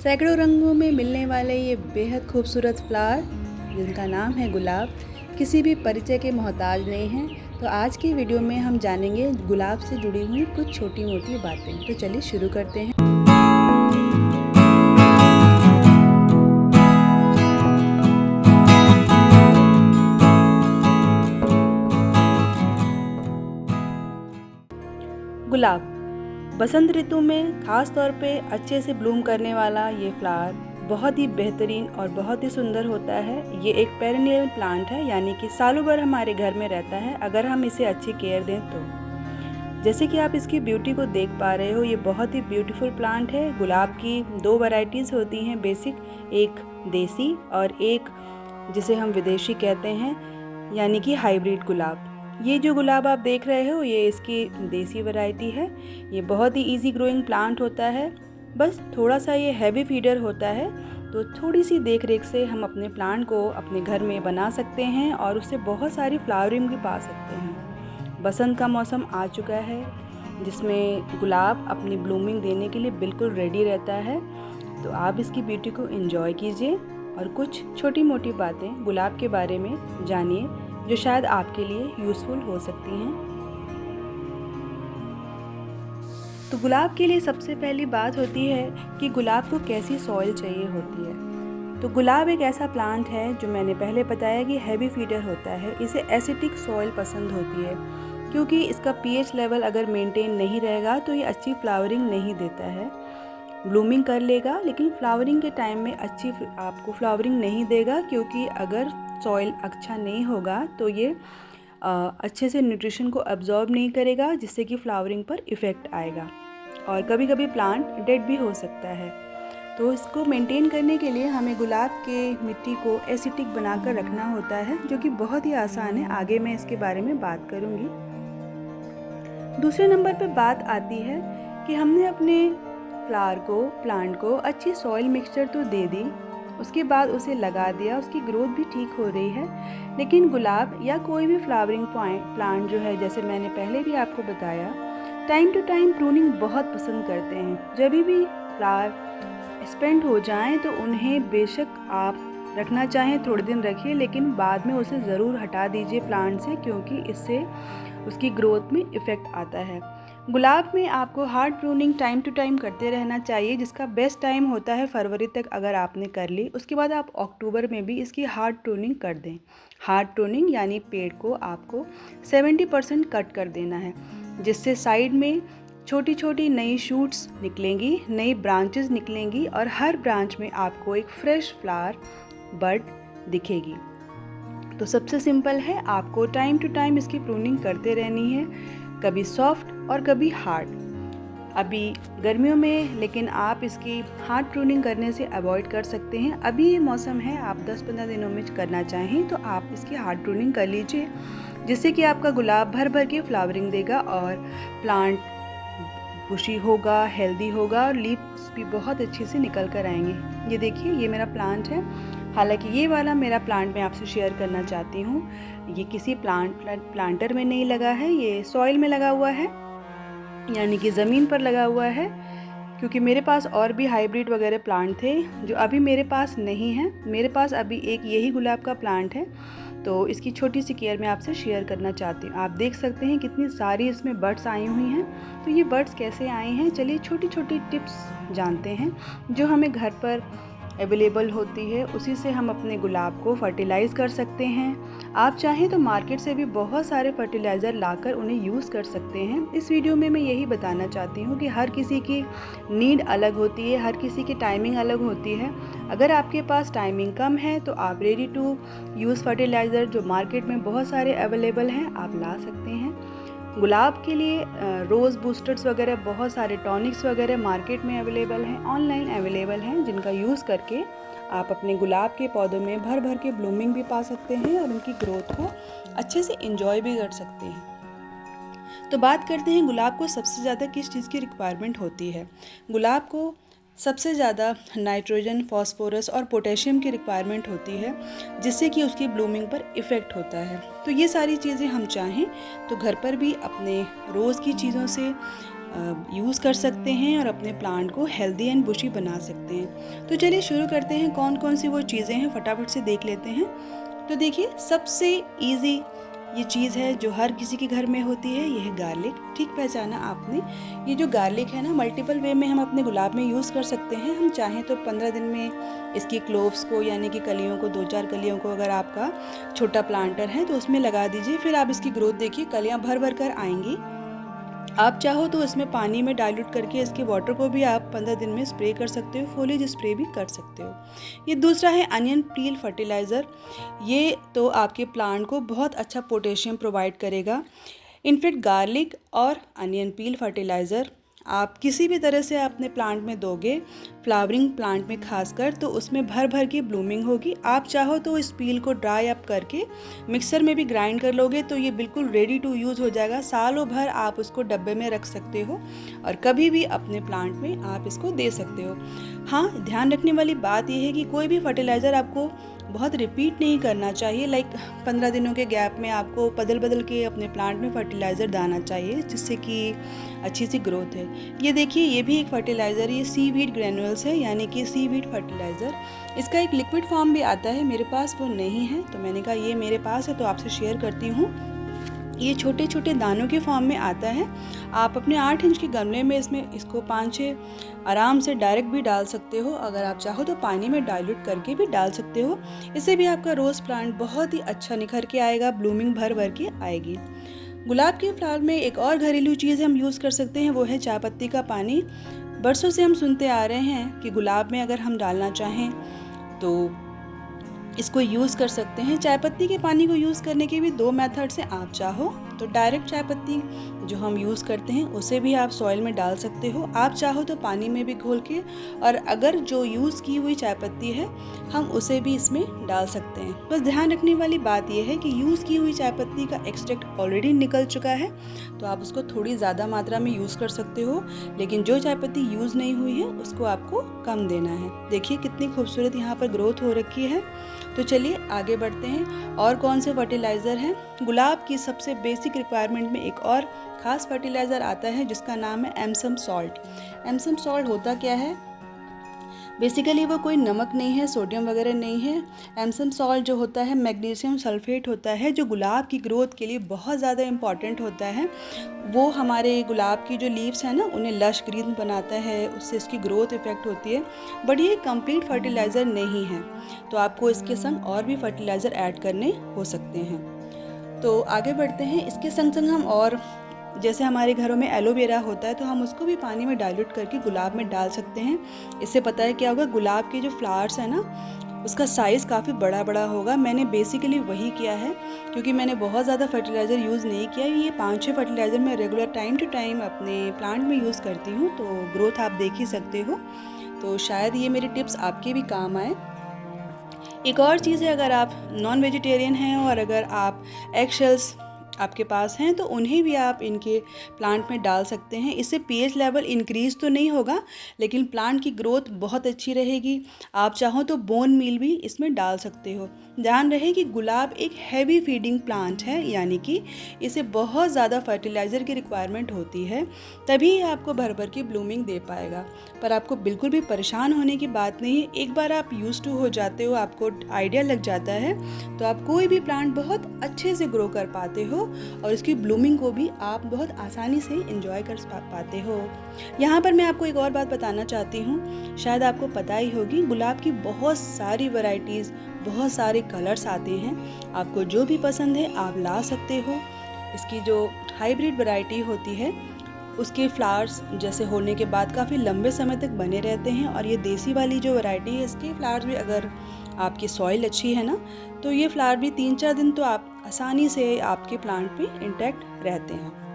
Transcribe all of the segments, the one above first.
सैकड़ों रंगों में मिलने वाले ये बेहद खूबसूरत फ्लावर जिनका नाम है गुलाब किसी भी परिचय के मोहताज नहीं हैं। तो आज की वीडियो में हम जानेंगे गुलाब से जुड़ी हुई कुछ छोटी मोटी बातें। तो चलिए शुरू करते हैं। गुलाब बसंत ऋतु में ख़ास तौर पे अच्छे से ब्लूम करने वाला ये फ्लावर बहुत ही बेहतरीन और बहुत ही सुंदर होता है। ये एक पेरेनियल प्लांट है, यानी कि सालों भर हमारे घर में रहता है अगर हम इसे अच्छी केयर दें तो। जैसे कि आप इसकी ब्यूटी को देख पा रहे हो, ये बहुत ही ब्यूटीफुल प्लांट है। गुलाब की दो वैरायटीज़ होती हैं बेसिक, एक देसी और एक जिसे हम विदेशी कहते हैं, यानी कि हाइब्रिड गुलाब। ये जो गुलाब आप देख रहे हो ये इसकी देसी वैरायटी है। ये बहुत ही इजी ग्रोइंग प्लांट होता है, बस थोड़ा सा ये हैवी फीडर होता है। तो थोड़ी सी देख रेख से हम अपने प्लांट को अपने घर में बना सकते हैं और उससे बहुत सारी फ्लावरिंग भी पा सकते हैं। बसंत का मौसम आ चुका है जिसमें गुलाब अपनी ब्लूमिंग देने के लिए बिल्कुल रेडी रहता है। तो आप इसकी ब्यूटी को एंजॉय कीजिए और कुछ छोटी मोटी बातें गुलाब के बारे में जानिए जो शायद आपके लिए यूज़फुल हो सकती हैं। तो गुलाब के लिए सबसे पहली बात होती है कि गुलाब को कैसी सॉइल चाहिए होती है। तो गुलाब एक ऐसा प्लांट है जो मैंने पहले बताया कि हैवी फीडर होता है। इसे एसिडिक सॉइल पसंद होती है क्योंकि इसका पीएच लेवल अगर मेंटेन नहीं रहेगा तो ये अच्छी फ्लावरिंग नहीं देता है। ब्लूमिंग कर लेगा लेकिन फ्लावरिंग के टाइम में अच्छी आपको फ्लावरिंग नहीं देगा, क्योंकि अगर सॉइल अच्छा नहीं होगा तो ये अच्छे से न्यूट्रिशन को अब्जॉर्ब नहीं करेगा, जिससे कि फ्लावरिंग पर इफ़ेक्ट आएगा और कभी कभी प्लांट डेड भी हो सकता है। तो इसको मेंटेन करने के लिए हमें गुलाब के मिट्टी को एसिटिक बनाकर रखना होता है, जो कि बहुत ही आसान है। आगे मैं इसके बारे में बात करूँगी। दूसरे नंबर पर बात आती है कि हमने अपने प्लांट को अच्छी सॉइल मिक्सचर तो दे दी, उसके बाद उसे लगा दिया, उसकी ग्रोथ भी ठीक हो रही है। लेकिन गुलाब या कोई भी फ्लावरिंग प्लांट जो है, जैसे मैंने पहले भी आपको बताया, टाइम टू टाइम प्रूनिंग बहुत पसंद करते हैं। जब भी फ्लावर स्पेंड हो जाएं तो उन्हें बेशक आप रखना चाहें थोड़े दिन रखिए, लेकिन बाद में उसे ज़रूर हटा दीजिए प्लांट से, क्योंकि इससे उसकी ग्रोथ में इफ़ेक्ट आता है। गुलाब में आपको hard pruning time to time करते रहना चाहिए, जिसका बेस्ट टाइम होता है फरवरी तक। अगर आपने कर ली उसके बाद आप अक्टूबर में भी इसकी हार्ड प्रूनिंग कर दें। हार्ड प्रूनिंग यानी पेड़ को आपको 70% कट कर देना है, जिससे साइड में छोटी छोटी नई शूट्स निकलेंगी, नई ब्रांचेस निकलेंगी और हर ब्रांच में आपको एक फ्रेश फ्लावर बड दिखेगी। तो सबसे सिंपल है, आपको टाइम टू टाइम इसकी प्रूनिंग करते रहनी है, कभी सॉफ्ट और कभी हार्ड। अभी गर्मियों में लेकिन आप इसकी हार्ड प्रूनिंग करने से अवॉइड कर सकते हैं। अभी ये मौसम है, आप 10-15 दिनों में करना चाहें तो आप इसकी हार्ड प्रूनिंग कर लीजिए, जिससे कि आपका गुलाब भर भर के फ्लावरिंग देगा और प्लांट बुशी होगा, हेल्दी होगा और लीव्स भी बहुत अच्छे से निकल कर आएंगे। ये देखिए, ये मेरा प्लांट है। हालांकि ये वाला मेरा प्लांट मैं आपसे शेयर करना चाहती हूँ, ये किसी प्लांटर में नहीं लगा है, ये सॉइल में लगा हुआ है, यानी कि ज़मीन पर लगा हुआ है। क्योंकि मेरे पास और भी हाइब्रिड वगैरह प्लांट थे जो अभी मेरे पास नहीं है। मेरे पास अभी एक यही गुलाब का प्लांट है, तो इसकी छोटी सी केयर मैं आपसे शेयर करना चाहती हूँ। आप देख सकते हैं कितनी सारी इसमें बर्ड्स आई हुई हैं। तो ये बर्ड्स कैसे आए हैं, चलिए छोटी छोटी टिप्स जानते हैं जो हमें घर पर अवेलेबल होती है। उसी से हम अपने गुलाब को फर्टिलाइज़ कर सकते हैं। आप चाहें तो मार्केट से भी बहुत सारे फर्टिलाइज़र लाकर उन्हें यूज़ कर सकते हैं। इस वीडियो में मैं यही बताना चाहती हूँ कि हर किसी की नीड अलग होती है, हर किसी की टाइमिंग अलग होती है। अगर आपके पास टाइमिंग कम है तो आप रेडी टू यूज़ फर्टिलाइज़र जो मार्केट में बहुत सारे अवेलेबल हैं आप ला सकते हैं। गुलाब के लिए रोज़ बूस्टर्स वगैरह, बहुत सारे टॉनिक्स वगैरह मार्केट में अवेलेबल हैं, ऑनलाइन अवेलेबल हैं, जिनका यूज़ करके आप अपने गुलाब के पौधों में भर भर के ब्लूमिंग भी पा सकते हैं और उनकी ग्रोथ को अच्छे से एंजॉय भी कर सकते हैं। तो बात करते हैं गुलाब को सबसे ज़्यादा किस चीज़ की रिक्वायरमेंट होती है। गुलाब को सबसे ज़्यादा नाइट्रोजन, फॉस्फोरस और पोटेशियम की रिक्वायरमेंट होती है, जिससे कि उसकी ब्लूमिंग पर इफ़ेक्ट होता है। तो ये सारी चीज़ें हम चाहें तो घर पर भी अपने रोज़ की चीज़ों से यूज़ कर सकते हैं और अपने प्लांट को हेल्दी एंड बुशी बना सकते हैं। तो चलिए शुरू करते हैं, कौन कौन सी वो चीज़ें हैं फटाफट से देख लेते हैं। तो देखिए, सबसे ईजी ये चीज़ है जो हर किसी के घर में होती है, ये है गार्लिक। ठीक पहचाना आपने। ये जो गार्लिक है ना, मल्टीपल वे में हम अपने गुलाब में यूज़ कर सकते हैं। हम चाहें तो 15 दिन में इसकी क्लोव्स को यानी कि कलियों को, 2-4 कलियों को अगर आपका छोटा प्लांटर है तो उसमें लगा दीजिए। फिर आप इसकी ग्रोथ देखिए, कलियाँ भर भर कर आएंगी। आप चाहो तो इसमें पानी में डाइल्यूट करके इसके वाटर को भी आप 15 दिन में स्प्रे कर सकते हो, फोलिज स्प्रे भी कर सकते हो। ये दूसरा है अनियन पील फर्टिलाइज़र। ये तो आपके प्लांट को बहुत अच्छा पोटेशियम प्रोवाइड करेगा। इनफैक्ट गार्लिक और अनियन पील फर्टिलाइज़र आप किसी भी तरह से अपने प्लांट में दोगे, फ्लावरिंग प्लांट में खासकर, तो उसमें भर भर की ब्लूमिंग होगी। आप चाहो तो इस पील को ड्राई अप करके मिक्सर में भी ग्राइंड कर लोगे तो ये बिल्कुल रेडी टू यूज़ हो जाएगा। सालों भर आप उसको डब्बे में रख सकते हो और कभी भी अपने प्लांट में आप इसको दे सकते हो। हाँ, ध्यान रखने वाली बात यह है कि कोई भी फर्टिलाइज़र आपको बहुत रिपीट नहीं करना चाहिए। लाइक 15 दिनों के गैप में आपको बदल बदल के अपने प्लांट में फर्टिलाइज़र डालना चाहिए, जिससे कि अच्छी सी ग्रोथ है। ये देखिए, ये भी एक फर्टिलाइज़र, ये सीवीड ग्रैन्युल्स है यानी कि सीवीड फर्टिलाइज़र। इसका एक लिक्विड फॉर्म भी आता है, मेरे पास वो नहीं है तो मैंने कहा ये मेरे पास है तो आपसे शेयर करती हूँ। ये छोटे छोटे दानों के फॉर्म में आता है। आप अपने 8 इंच के गमले में इसको 5-6 आराम से डायरेक्ट भी डाल सकते हो। अगर आप चाहो तो पानी में डाइल्यूट करके भी डाल सकते हो। इससे भी आपका रोज़ प्लांट बहुत ही अच्छा निखर के आएगा, ब्लूमिंग भर भर के आएगी। गुलाब के फ्लावर में एक और घरेलू चीज़ हम यूज़ कर सकते हैं, वो है चाय पत्ती का पानी। बरसों से हम सुनते आ रहे हैं कि गुलाब में अगर हम डालना चाहें तो इसको यूज़ कर सकते हैं। चाय पत्ती के पानी को यूज़ करने के भी 2 मेथड्स हैं। आप चाहो तो डायरेक्ट चाय पत्ती जो हम यूज़ करते हैं उसे भी आप सॉइल में डाल सकते हो। आप चाहो तो पानी में भी घोल के, और अगर जो यूज़ की हुई चाय पत्ती है हम उसे भी इसमें डाल सकते हैं। बस ध्यान रखने वाली बात यह है कि यूज़ की हुई चाय पत्ती का एक्सट्रैक्ट ऑलरेडी निकल चुका है तो आप उसको थोड़ी ज़्यादा मात्रा में यूज़ कर सकते हो, लेकिन जो चाय पत्ती यूज़ नहीं हुई है उसको आपको कम देना है। देखिए कितनी खूबसूरत यहाँ पर ग्रोथ हो रखी है। तो चलिए आगे बढ़ते हैं। और कौन से फर्टिलाइज़र हैं? गुलाब की सबसे बेसिक रिक्वायरमेंट में एक और ख़ास फर्टिलाइज़र आता है जिसका नाम है एप्सम सॉल्ट। एप्सम सॉल्ट होता क्या है? बेसिकली वो कोई नमक नहीं है, सोडियम वगैरह नहीं है। एप्सम सॉल्ट जो होता है मैग्नीशियम सल्फेट होता है, जो गुलाब की ग्रोथ के लिए बहुत ज़्यादा इम्पॉर्टेंट होता है। वो हमारे गुलाब की जो लीव्स हैं ना उन्हें लश ग्रीन बनाता है, उससे इसकी ग्रोथ इफेक्ट होती है। बट ये कंप्लीट फर्टिलाइज़र नहीं है, तो आपको इसके संग और भी फर्टिलाइज़र ऐड करने हो सकते हैं। तो आगे बढ़ते हैं। इसके संग संग हम और, जैसे हमारे घरों में एलोवेरा होता है तो हम उसको भी पानी में डाइल्यूट करके गुलाब में डाल सकते हैं। इससे पता है क्या होगा, गुलाब के जो फ्लावर्स हैं ना उसका साइज़ काफ़ी बड़ा बड़ा होगा। मैंने बेसिकली वही किया है क्योंकि मैंने बहुत ज़्यादा फर्टिलाइज़र यूज़ नहीं किया। ये 5-6 फर्टिलाइज़र मैं रेगुलर टाइम टू टाइम अपने प्लांट में यूज़ करती हूँ, तो ग्रोथ आप देख ही सकते हो। तो शायद ये मेरे टिप्स आपके भी काम आए। एक और चीज़ है, अगर आप नॉन वेजिटेरियन हैं और अगर आप एग शेल्स आपके पास हैं तो उन्हें भी आप इनके प्लांट में डाल सकते हैं। इससे पीएच लेवल इंक्रीज़ तो नहीं होगा लेकिन प्लांट की ग्रोथ बहुत अच्छी रहेगी। आप चाहो तो बोन मील भी इसमें डाल सकते हो। ध्यान रहे कि गुलाब एक हैवी फीडिंग प्लांट है, यानी कि इसे बहुत ज़्यादा फर्टिलाइज़र की रिक्वायरमेंट होती है, तभी ये आपको भर भर की ब्लूमिंग दे पाएगा। पर आपको बिल्कुल भी परेशान होने की बात नहीं है। एक बार आप यूज्ड टू हो जाते हो, आपको आइडिया लग जाता है, तो आप कोई भी प्लांट बहुत अच्छे से ग्रो कर पाते हो और इसकी ब्लूमिंग को भी आप बहुत आसानी से एंजॉय कर पाते हो। यहाँ पर मैं आपको एक और बात बताना चाहती हूँ, शायद आपको पता ही होगी, गुलाब की बहुत सारी वैरायटीज़, बहुत सारे कलर्स आते हैं। आपको जो भी पसंद है आप ला सकते हो। इसकी जो हाइब्रिड वैरायटी होती है उसके फ्लावर्स जैसे होने के बाद काफ़ी लंबे समय तक बने रहते हैं, और ये देसी वाली जो वैरायटी है इसके फ्लावर्स भी, अगर आपकी सॉइल अच्छी है ना, तो ये फ्लावर भी 3-4 दिन तो आप आसानी से आपके प्लांट पे इंटैक्ट रहते हैं।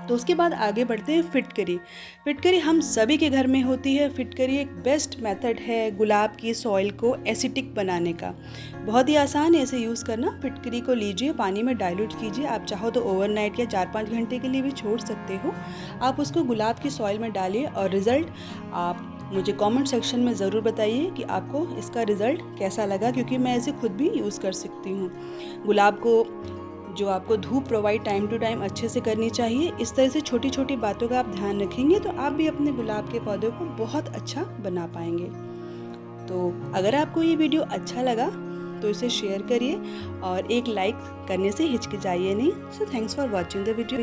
तो उसके बाद आगे बढ़ते हैं। फिटकरी। फिटकरी हम सभी के घर में होती है। फिटकरी एक बेस्ट मेथड है गुलाब की सॉइल को एसिटिक बनाने का। बहुत ही आसान है इसे यूज़ करना। फिटकरी को लीजिए, पानी में डाइल्यूट कीजिए। आप चाहो तो ओवरनाइट या 4-5 घंटे के लिए भी छोड़ सकते हो। आप उसको गुलाब की सॉइल में डालिए और रिज़ल्ट आप मुझे कमेंट सेक्शन में ज़रूर बताइए कि आपको इसका रिज़ल्ट कैसा लगा, क्योंकि मैं इसे खुद भी यूज़ कर सकती हूँ। गुलाब को जो आपको धूप प्रोवाइड टाइम टू टाइम अच्छे से करनी चाहिए। इस तरह से छोटी छोटी बातों का आप ध्यान रखेंगे तो आप भी अपने गुलाब के पौधों को बहुत अच्छा बना पाएंगे। तो अगर आपको ये वीडियो अच्छा लगा तो इसे शेयर करिए और एक लाइक करने से हिचकिचाइए नहीं। So thanks for watching the video.